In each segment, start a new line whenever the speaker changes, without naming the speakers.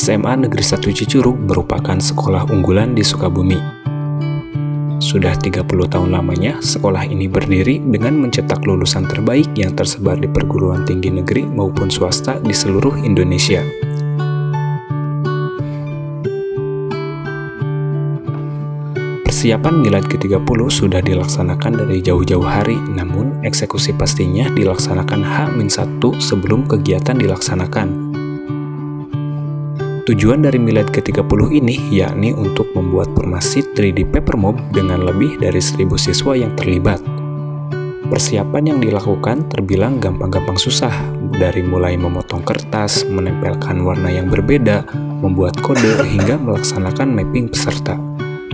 SMA Negeri 1 Cicurug merupakan sekolah unggulan di Sukabumi. Sudah 30 tahun lamanya, sekolah ini berdiri dengan mencetak lulusan terbaik yang tersebar di perguruan tinggi negeri maupun swasta di seluruh Indonesia. Persiapan milad ke-30 sudah dilaksanakan dari jauh-jauh hari, namun eksekusi pastinya dilaksanakan H-1 sebelum kegiatan dilaksanakan. Tujuan dari milad ke-30 ini yakni untuk membuat Permasi 3D Paper Mob dengan lebih dari 1000 siswa yang terlibat. Persiapan yang dilakukan terbilang gampang-gampang susah, dari mulai memotong kertas, menempelkan warna yang berbeda, membuat kode, hingga melaksanakan mapping peserta.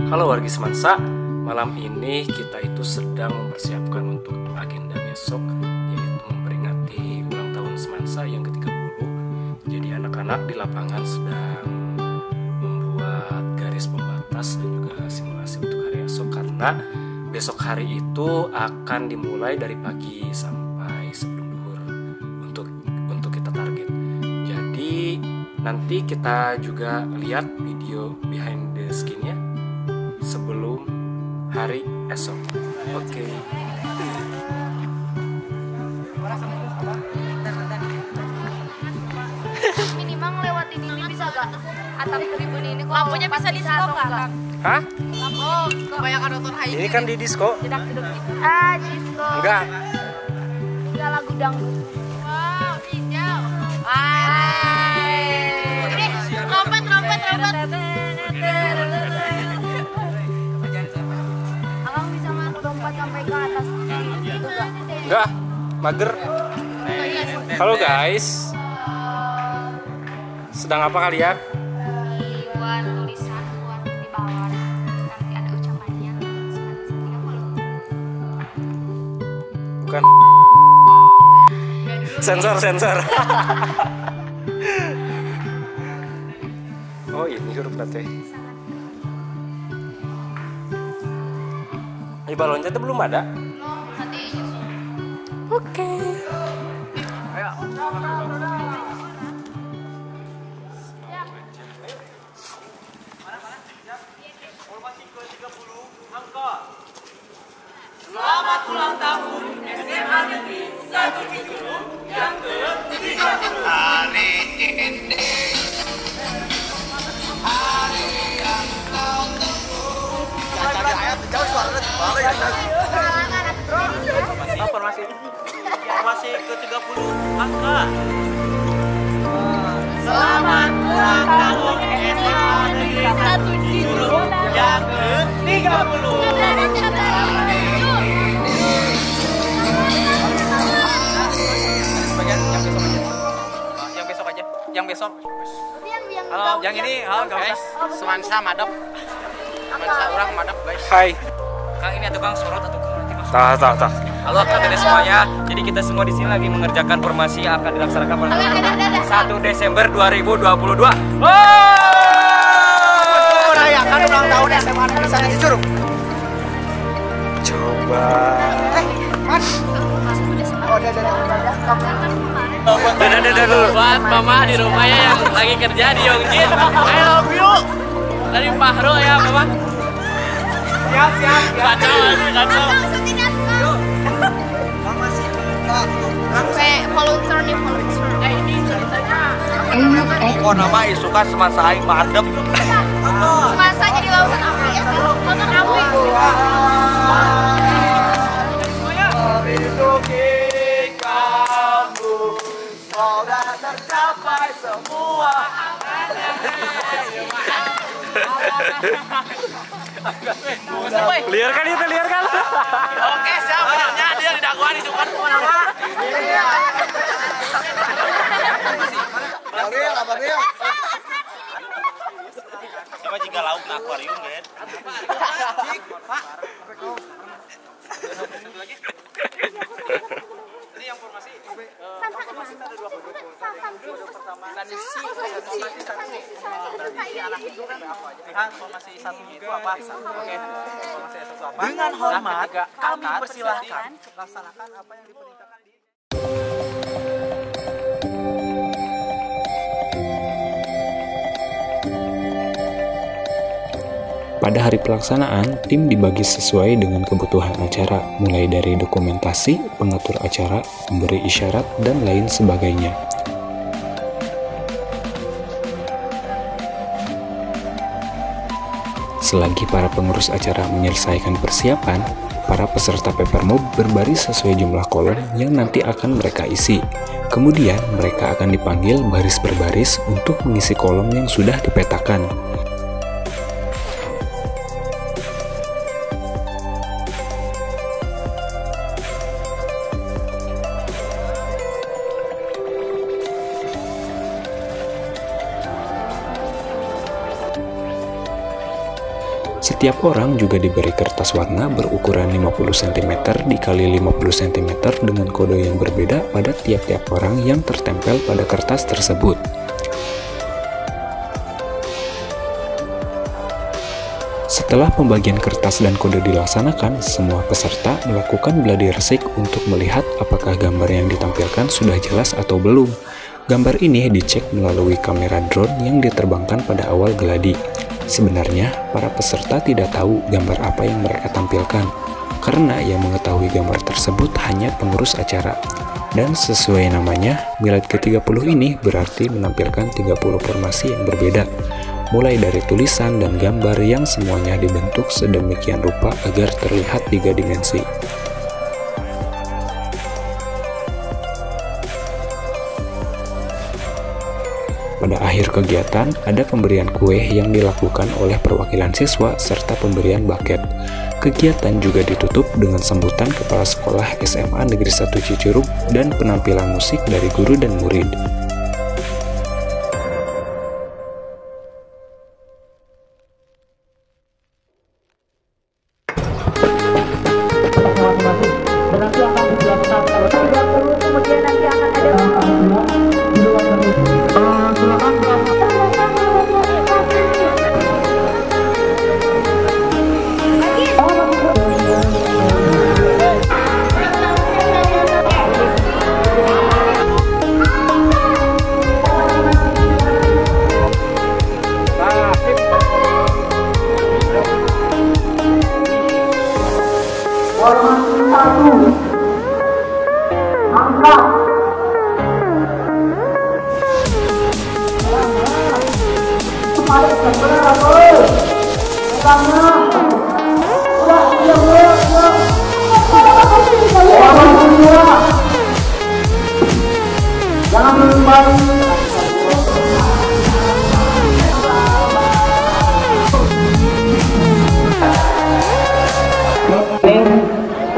Halo wargi Semansa, malam ini kita itu sedang mempersiapkan untuk agenda besok, yaitu memperingati ulang tahun Semansa yang ke-30. Jadi anak-anak di lapangan sedang membuat garis pembatas dan juga simulasi untuk hari esok, karena besok hari itu akan dimulai dari pagi sampai sebelum duhur untuk kita target. Jadi nanti kita juga lihat video behind the skin-nya sebelum hari esok. Oke.
Minimal lewatin ini bisa gak? Atap tribun ini lampunya bisa diskon gak?
Hah?
Lampu kebanyakan nonton Hayu.
Ini kan di disco.
Disco.
Enggak.
Enggak lagu dangdut. Wow, hijau. Ini trompet. Abang bisa lompat sampai ke atas gitu gak?
Enggak, mager. Halo guys. Sedang apa kalian?
Buat tulisan buat di bawah. Nanti ada ucapannya.
Bukan. Sensor. Oh, ini huruf teh. Ini balonnya tuh belum ada. Oke.
Selamat ulang tahun SMA Negeri 1 Cicurug yang ke-30. Hari ini hari yang kau tunggu. Cari ayat jauh suaranya dibalik ya. Formasi ke-30 angka. Selamat ulang tahun SMA Negeri 1 Cicurug yang ke-30. Yang besok. Halo, yang ini, halo guys. Semansa madep. Semansa orang madep guys.
Hai.
Kang ini tukang sorot atau
Tah.
Halo kalian semuanya. Jadi kita semua di sini lagi mengerjakan formasi yang akan dilaksanakan pada 1 Desember 2022.
Merayakan ulang tahun SMA Negeri 1 Cicurug.
Coba.
Mas. Oh, udah.
Dulu. Buat mama di rumahnya yang lagi kerja di Yongjin. I love you. Dari Fahro ya, mama.
Siap.
Kacau.
Sampai volunteer. Ini ceritanya.
Oh, nama isukan Semansa aing madep.
Masa jadi lautan api ya? Lautan api.
Melindungi kamu, semoga tercapai semua.
Liar kan itu, liar kan?
Oke, siap. Benernya dia didakwa disukan kemana-mana.
Apa dia?
Coba jika lauk ke akuarium, guys. Ini yang formasi. Formasi ada 2 kode. Pertama, formasi 1 itu apa? Oke. Formasi 1 apa? Dengan hormat, kami persilahkan laksanakan apa yang diperintahkan di
Pada hari pelaksanaan, tim dibagi sesuai dengan kebutuhan acara, mulai dari dokumentasi, pengatur acara, memberi isyarat, dan lain sebagainya. Selagi para pengurus acara menyelesaikan persiapan, para peserta Papermob berbaris sesuai jumlah kolom yang nanti akan mereka isi. Kemudian, mereka akan dipanggil baris per baris untuk mengisi kolom yang sudah dipetakan. Setiap orang juga diberi kertas warna berukuran 50 cm dikali 50 cm dengan kode yang berbeda pada tiap-tiap orang yang tertempel pada kertas tersebut. Setelah pembagian kertas dan kode dilaksanakan, semua peserta melakukan gladi resik untuk melihat apakah gambar yang ditampilkan sudah jelas atau belum. Gambar ini dicek melalui kamera drone yang diterbangkan pada awal gladi. Sebenarnya, para peserta tidak tahu gambar apa yang mereka tampilkan, karena yang mengetahui gambar tersebut hanya pengurus acara. Dan sesuai namanya, milad ke-30 ini berarti menampilkan 30 formasi yang berbeda, mulai dari tulisan dan gambar yang semuanya dibentuk sedemikian rupa agar terlihat 3 dimensi. Pada akhir kegiatan, ada pemberian kue yang dilakukan oleh perwakilan siswa serta pemberian buket. Kegiatan juga ditutup dengan sambutan Kepala Sekolah SMA Negeri 1 Cicurug dan penampilan musik dari guru dan murid.
Kemudian nanti akan ada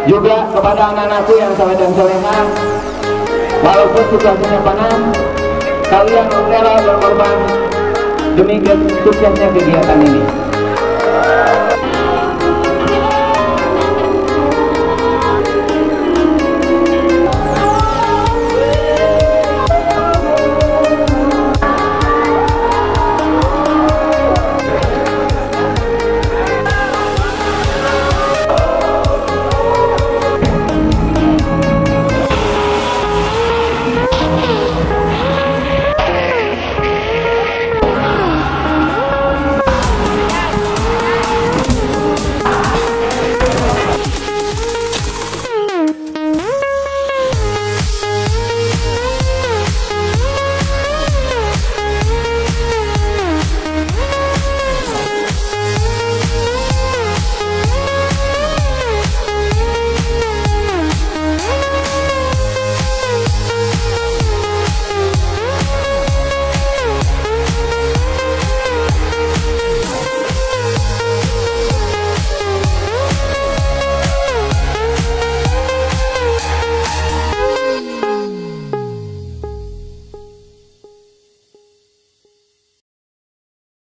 juga kepada anak-anakku yang soleh dan soleha, walaupun situasinya panas, kalian rela berkorban demi suksesnya kegiatan ini.